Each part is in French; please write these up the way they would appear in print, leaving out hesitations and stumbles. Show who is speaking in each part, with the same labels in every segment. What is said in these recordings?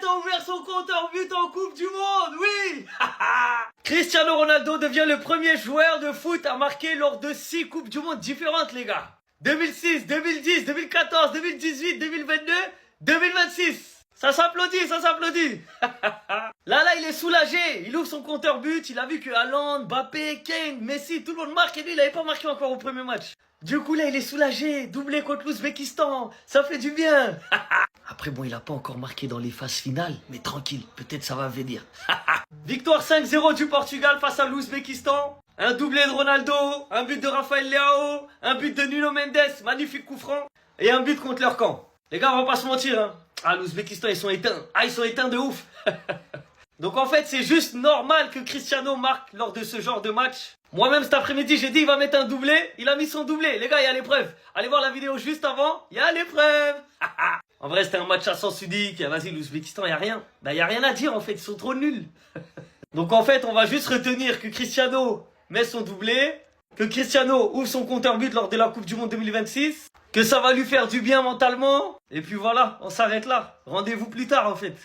Speaker 1: a ouvert son compteur but en Coupe du Monde, oui. Cristiano Ronaldo devient le premier joueur de foot à marquer lors de 6 Coupes du Monde différentes, les gars. 2006, 2010, 2014, 2018, 2022, 2026. Ça s'applaudit, ça s'applaudit. Là, il est soulagé. Il ouvre son compteur but. Il a vu que Haaland, Mbappé, Kane, Messi, tout le monde marque. Et lui, il n'avait pas marqué encore au premier match. Du coup, là, il est soulagé. Doublé contre l'Ouzbékistan. Ça fait du bien. Après, bon, il n'a pas encore marqué dans les phases finales. Mais tranquille, peut-être ça va venir. Victoire 5-0 du Portugal face à l'Ouzbékistan. Un doublé de Ronaldo. Un but de Rafael Leao. Un but de Nuno Mendes. Magnifique coup franc. Et un but contre leur camp. Les gars, on va pas se mentir, hein. Ah, l'Ouzbékistan, ils sont éteints. Ah, ils sont éteints de ouf. Donc en fait, c'est juste normal que Cristiano marque lors de ce genre de match. Moi-même, cet après-midi, j'ai dit il va mettre un doublé. Il a mis son doublé. Les gars, il y a l'épreuve. Allez voir la vidéo juste avant. Il y a l'épreuve. En vrai, c'était un match à sens unique. Vas-y, l'Ouzbékistan, il n'y a rien. Bah, il n'y a rien à dire, en fait. Ils sont trop nuls. Donc en fait, on va juste retenir que Cristiano met son doublé. Que Cristiano ouvre son compteur but lors de la Coupe du Monde 2026. Que ça va lui faire du bien mentalement. Et puis voilà, on s'arrête là. Rendez-vous plus tard en fait.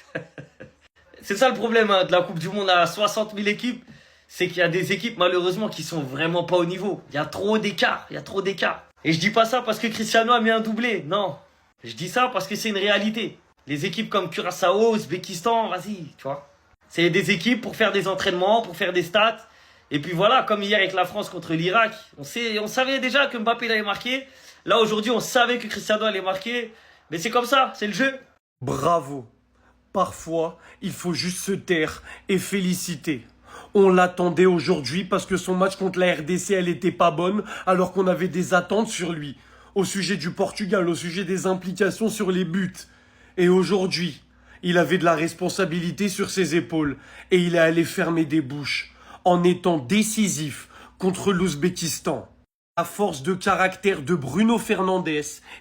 Speaker 1: C'est ça le problème hein, de la Coupe du Monde à 60 000 équipes. C'est qu'il y a des équipes malheureusement qui sont vraiment pas au niveau. Il y a trop d'écart, il y a trop d'écart. Et je dis pas ça parce que Cristiano a mis un doublé, non. Je dis ça parce que c'est une réalité. Les équipes comme Curaçao, Ouzbékistan, vas-y, tu vois. C'est des équipes pour faire des entraînements, pour faire des stats. Et puis voilà, comme hier avec la France contre l'Irak, on savait déjà que Mbappé allait marquer. Là, aujourd'hui, on savait que Cristiano allait marquer. Mais c'est comme ça, c'est le jeu.
Speaker 2: Bravo. Parfois, il faut juste se taire et féliciter. On l'attendait aujourd'hui parce que son match contre la RDC, elle était pas bonne, alors qu'on avait des attentes sur lui. Au sujet du Portugal, au sujet des implications sur les buts. Et aujourd'hui, il avait de la responsabilité sur ses épaules. Et il est allé fermer des bouches. En étant décisif contre l'Ouzbékistan. La force de caractère de Bruno Fernandes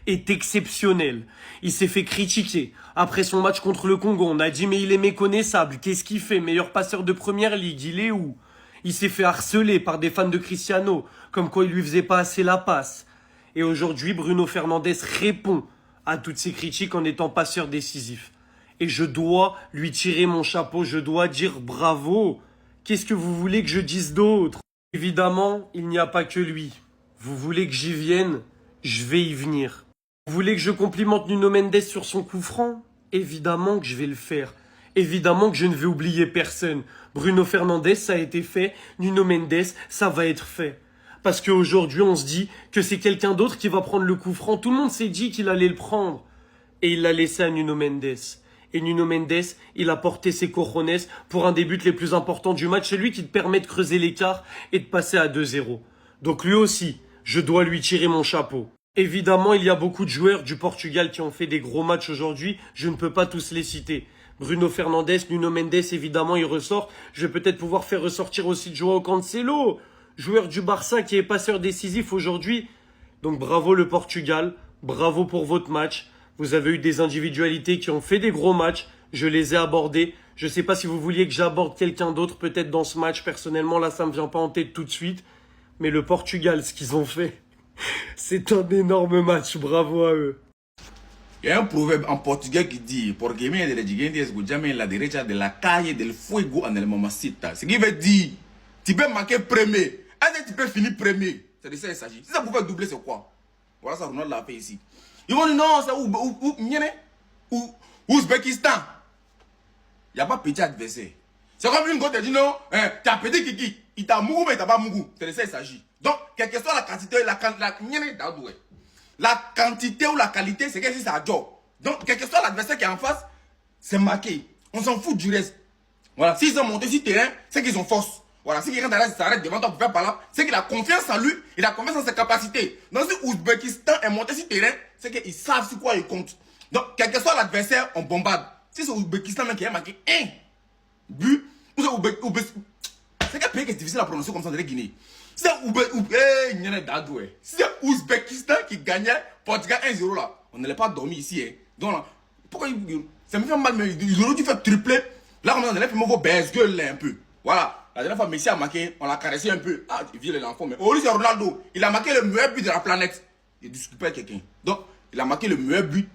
Speaker 2: est exceptionnelle. Il s'est fait critiquer. Après son match contre le Congo, on a dit mais il est méconnaissable. Qu'est-ce qu'il fait? Meilleur passeur de première ligue, il est où? Il s'est fait harceler par des fans de Cristiano, comme quoi il lui faisait pas assez la passe. Et aujourd'hui, Bruno Fernandes répond à toutes ces critiques en étant passeur décisif. Et je dois lui tirer mon chapeau, je dois dire bravo. Qu'est-ce que vous voulez que je dise d'autre? Évidemment, il n'y a pas que lui. Vous voulez que j'y vienne? Je vais y venir. Vous voulez que je complimente Nuno Mendes sur son coup franc? Évidemment que je vais le faire. Évidemment que je ne vais oublier personne. Bruno Fernandes, ça a été fait. Nuno Mendes, ça va être fait. Parce qu'aujourd'hui, on se dit que c'est quelqu'un d'autre qui va prendre le coup franc. Tout le monde s'est dit qu'il allait le prendre. Et il l'a laissé à Nuno Mendes. Et Nuno Mendes, il a porté ses cojones pour un des buts les plus importants du match. C'est lui qui te permet de creuser l'écart et de passer à 2-0. Donc lui aussi, je dois lui tirer mon chapeau. Évidemment, il y a beaucoup de joueurs du Portugal qui ont fait des gros matchs aujourd'hui. Je ne peux pas tous les citer. Bruno Fernandes, Nuno Mendes, évidemment, il ressort. Je vais peut-être pouvoir faire ressortir aussi João Cancelo, joueur du Barça qui est passeur décisif aujourd'hui. Donc bravo le Portugal, bravo pour votre match. Vous avez eu des individualités qui ont fait des gros matchs. Je les ai abordés. Je ne sais pas si vous vouliez que j'aborde quelqu'un d'autre peut-être dans ce match. Personnellement, là, ça ne me vient pas en tête tout de suite. Mais le Portugal, ce qu'ils ont fait, c'est un énorme match. Bravo à eux.
Speaker 3: Il y a un proverbe en portugais qui dit Porque me de la gigante escuchame la derecha de la calle del fuego en el mamacita. Ce qui veut dire tu peux marquer premier. Est-ce que tu peux finir premier? C'est de ça qu'il s'agit. Si ça pouvait doubler, c'est quoi? Voilà, ça Ronaldo l'a fait ici. Ils vont dire non, c'est Ouzbékistan. Il n'y a pas petit adversaire. C'est comme une go te dit non, tu as petit kiki. Il t'a mougou, mais il t'a pas mougou. C'est de ça qu'il s'agit. Donc, quelle que soit la quantité, la quantité ou la qualité, c'est que si ça job. Donc, quel que soit l'adversaire qui est en face, c'est marqué. On s'en fout du reste. Voilà. S'ils ont monté sur le terrain, c'est qu'ils ont force. Voilà. Si quelqu'un s'arrête devant toi pour faire par là, c'est qu'il a confiance en lui, il a confiance en ses capacités. Donc, si Ouzbékistan est monté sur le terrain, c'est qu'ils savent sur quoi ils comptent. Donc, quel que soit l'adversaire, on bombarde. Si c'est Ouzbékistan qui a marqué un but, ou c'est Ouzbékistan. C'est quel pays qui est difficile à prononcer comme ça dans la Guinée. C'est Ouzbékistan qui gagnait Portugal 1-0 là. On n'allait pas dormir ici. Hein. Donc là, pourquoi ça me fait mal, mais ils auraient dû faire tripler. Là, on allait faire mon baisse gueule là un peu. Voilà. La dernière fois, Messi a marqué, on l'a caressé un peu. Ah, il vient l'enfant. Mais aujourd'hui, c'est Ronaldo. Il a marqué le meilleur but de la planète. Il discute pas avec quelqu'un. Donc, il a marqué le meilleur but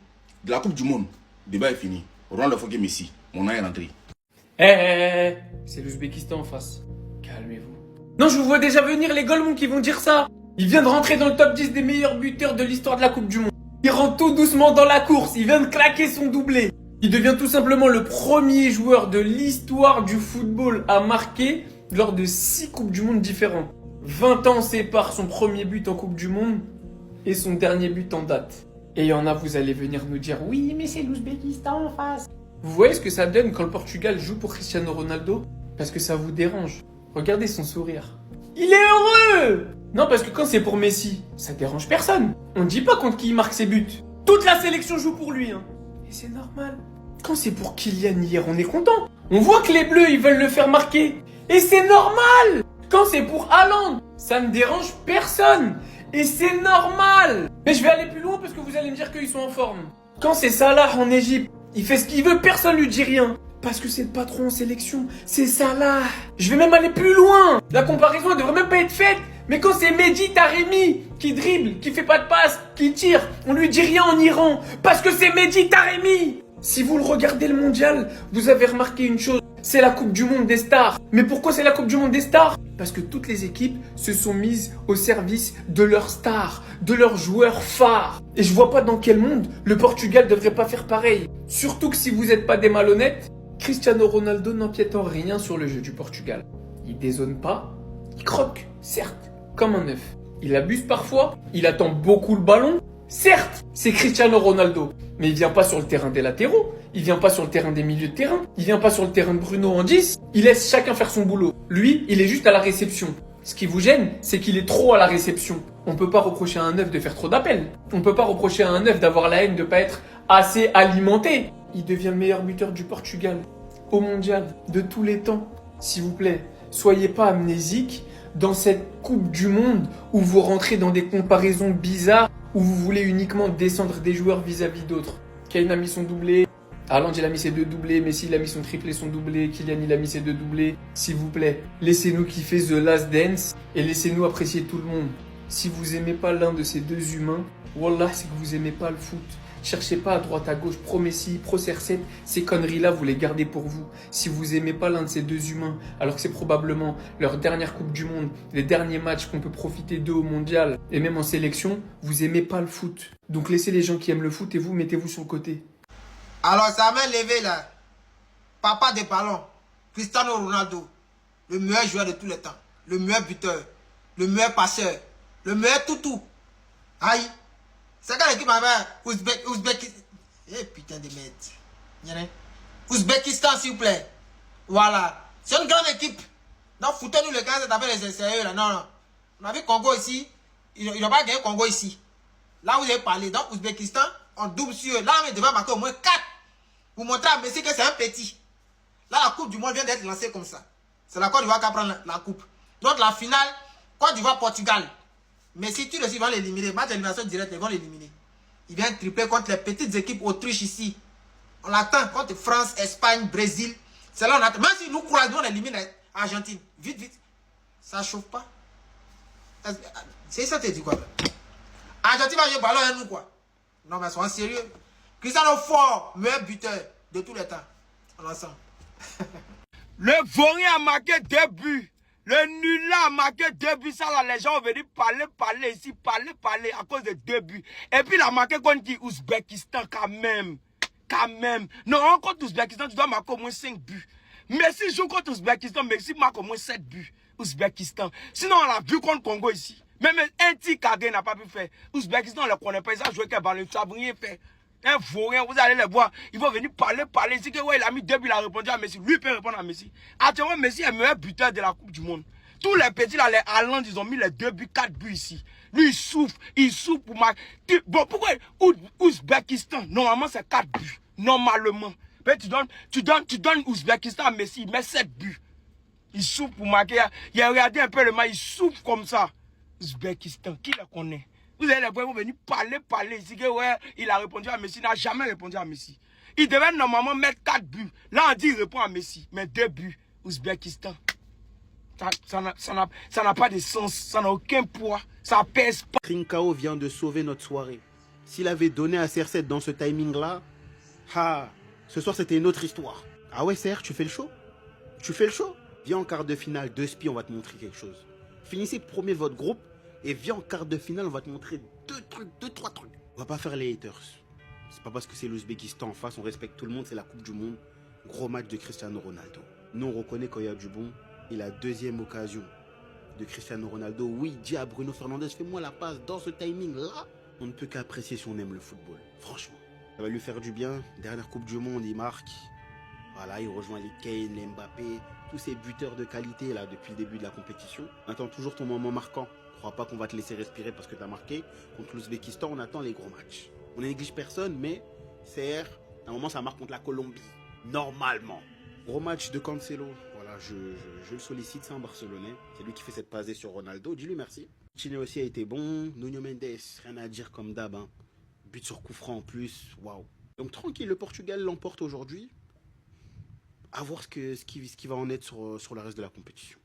Speaker 3: de la Coupe du Monde. Le débat est fini. Ronaldo faut que Messi. Mon nom est rentré.
Speaker 2: C'est l'Ouzbékistan en face. Calmez-vous. Non, je vous vois déjà venir les Golemons qui vont dire ça. Il vient de rentrer dans le top 10 des meilleurs buteurs de l'histoire de la Coupe du Monde. Il rentre tout doucement dans la course. Il vient de claquer son doublé. Il devient tout simplement le premier joueur de l'histoire du football à marquer lors de 6 Coupes du Monde différentes. 20 ans séparent son premier but en Coupe du Monde et son dernier but en date. Et il y en a, vous allez venir nous dire « Oui, mais c'est l'Ouzbékistan en face ». Vous voyez ce que ça donne quand le Portugal joue pour Cristiano Ronaldo? Parce que ça vous dérange. Regardez son sourire. Il est heureux! Non, parce que quand c'est pour Messi, ça dérange personne. On ne dit pas contre qui il marque ses buts. Toute la sélection joue pour lui. Hein. Et c'est normal. Quand c'est pour Kylian hier, on est content. On voit que les Bleus, ils veulent le faire marquer. Et c'est normal. Quand c'est pour Haaland, ça ne dérange personne. Et c'est normal. Mais je vais aller plus loin parce que vous allez me dire qu'ils sont en forme. Quand c'est Salah en Égypte, il fait ce qu'il veut, personne lui dit rien. Parce que c'est le patron en sélection, c'est Salah. Je vais même aller plus loin. La comparaison ne devrait même pas être faite. Mais quand c'est Mehdi Taremi qui dribble, qui fait pas de passe, qui tire, on lui dit rien en Iran. Parce que c'est Mehdi Taremi. Si vous le regardez le mondial, vous avez remarqué une chose. C'est la Coupe du Monde des stars. Mais pourquoi c'est la Coupe du Monde des stars? Parce que toutes les équipes se sont mises au service de leurs stars, de leurs joueurs phares. Et je vois pas dans quel monde le Portugal devrait pas faire pareil. Surtout que si vous n'êtes pas des malhonnêtes, Cristiano Ronaldo n'empiète en rien sur le jeu du Portugal. Il dézone pas, il croque, certes, comme un œuf. Il abuse parfois, il attend beaucoup le ballon. Certes, c'est Cristiano Ronaldo, mais il vient pas sur le terrain des latéraux, il vient pas sur le terrain des milieux de terrain, il vient pas sur le terrain de Bruno en 10, il laisse chacun faire son boulot. Lui, il est juste à la réception. Ce qui vous gêne, c'est qu'il est trop à la réception. On peut pas reprocher à un œuf de faire trop d'appels. On peut pas reprocher à un œuf d'avoir la haine de pas être assez alimenté. Il devient le meilleur buteur du Portugal, au mondial, de tous les temps. S'il vous plaît, soyez pas amnésiques dans cette Coupe du Monde où vous rentrez dans des comparaisons bizarres, où vous voulez uniquement descendre des joueurs vis-à-vis d'autres. Kane a mis son doublé, Haaland il a mis ses 2 doublés, Messi il a mis son triplé, son doublé, Kylian il a mis ses 2 doublés. S'il vous plaît, laissez-nous kiffer The Last Dance et laissez-nous apprécier tout le monde. Si vous aimez pas l'un de ces deux humains, wallah c'est que vous aimez pas le foot. Cherchez pas à droite à gauche, pro Messi, pro CR7, ces conneries-là, vous les gardez pour vous. Si vous aimez pas l'un de ces deux humains, alors que c'est probablement leur dernière Coupe du Monde, les derniers matchs qu'on peut profiter d'eux au mondial, et même en sélection, vous aimez pas le foot. Donc laissez les gens qui aiment le foot et vous, mettez-vous sur le côté.
Speaker 4: Alors, ça m'a levé là. Papa des ballons, Cristiano Ronaldo, le meilleur joueur de tous les temps, le meilleur buteur, le meilleur passeur, le meilleur toutou. Aïe. C'est quand l'équipe avait Ouzbékistan. Eh putain de merde. Ouzbékistan, s'il vous plaît. Voilà. C'est une grande équipe. Donc, foutez-nous le gars, ça fait les sérieux là. Non, non. On a vu Congo ici. Ils n'ont pas gagné Congo ici. Là, vous avez parlé. Donc, Ouzbékistan, on double sur eux. Là, on devait marquer au moins 4. Vous montrez à Messi que c'est un petit. Là, la Coupe du Monde vient d'être lancée comme ça. C'est la Côte d'Ivoire qui va prendre la Coupe. Donc, la finale, Côte d'Ivoire-Portugal. Mais si tu le suis, ils vont l'éliminer. Match d'élimination directe, ils vont l'éliminer. Il vient tripler contre les petites équipes Autriche ici. On l'attend contre France, Espagne, Brésil. C'est là on attend. Même si nous croisons, on élimine l'Argentine. Vite, vite. Ça ne chauffe pas. C'est ça, tu dis quoi? Argentine va jouer ballon à nous, quoi. Non, mais soyons sérieux. Cristiano fort, meilleur buteur de tous les temps. On l'ensemble.
Speaker 5: Le Vaurien a marqué 2 buts. Le nul a marqué 2 buts. Ça, là, les gens ont venu parler ici, parler à cause de 2 buts. Et puis, il a marqué contre qui? Ouzbékistan, quand même. Quand même. Non, contre Ouzbékistan, tu dois marquer au moins 5 buts. Messi joue contre Ouzbékistan, Messi marque au moins 7 buts. Ouzbékistan. Sinon, on l'a vu contre Congo ici. Même un petit Kagé n'a pas pu faire. Ouzbékistan, on ne le connaît pas. Ils ont joué qu'un ballon, ça n'a rien fait. Un vaurien, vous allez les voir. Ils vont venir parler. Ici que ouais, il a mis 2 buts, il a répondu à Messi. Lui, il peut répondre à Messi. Actuellement, Messi est le meilleur buteur de la Coupe du Monde. Tous les petits, là, les Haaland, ils ont mis les 2 buts, 4 buts ici. Lui, il souffre pour marquer. Bon, pourquoi Ouzbékistan, normalement, c'est 4 buts. Normalement. Mais tu donnes Ouzbékistan à Messi, il met 7 buts. Il souffre pour marquer. Il a regardé un peu le match, il souffre comme ça. Ouzbékistan, qui le connaît? Vous allez les voir, ils vont venir parler ici. Que ouais, il a répondu à Messi, il n'a jamais répondu à Messi. Il devait normalement mettre 4 buts. Là, on dit il répond à Messi, mais 2 buts. Ouzbékistan. Ça n'a pas de sens, ça n'a aucun poids, ça pèse pas.
Speaker 6: Trincao vient de sauver notre soirée. S'il avait donné à CR7 dans ce timing-là, ce soir c'était une autre histoire. Ah ouais, CR, tu fais le show? Tu fais le show? Viens en quart de finale, 2 spies, on va te montrer quelque chose. Finissez premier votre groupe et viens en quart de finale, on va te montrer 2-3 trucs. On va pas faire les haters. C'est pas parce que c'est l'Ouzbékistan en face, on respecte tout le monde, c'est la Coupe du Monde. Gros match de Cristiano Ronaldo. Nous, on reconnaît quand il y a du bon. Et la deuxième occasion de Cristiano Ronaldo, oui, dis à Bruno Fernandes, fais-moi la passe dans ce timing-là. On ne peut qu'apprécier si on aime le football, franchement. Ça va lui faire du bien. Dernière Coupe du Monde, il marque. Voilà, il rejoint les Kane, les Mbappé, tous ces buteurs de qualité là depuis le début de la compétition. On attend toujours ton moment marquant. Crois pas qu'on va te laisser respirer parce que tu as marqué. Contre l'Ouzbékistan, on attend les gros matchs. On ne néglige personne, mais CR, à un moment, ça marque contre la Colombie. Normalement. Gros match de Cancelo. Voilà, je le sollicite, c'est un Barcelonais. C'est lui qui fait cette passe sur Ronaldo. Dis-lui merci. Chine aussi a été bon. Nuno Mendes, rien à dire comme d'hab. Hein. But sur coup franc en plus. Waouh. Donc tranquille, le Portugal l'emporte aujourd'hui. À voir ce qui va en être sur le reste de la compétition.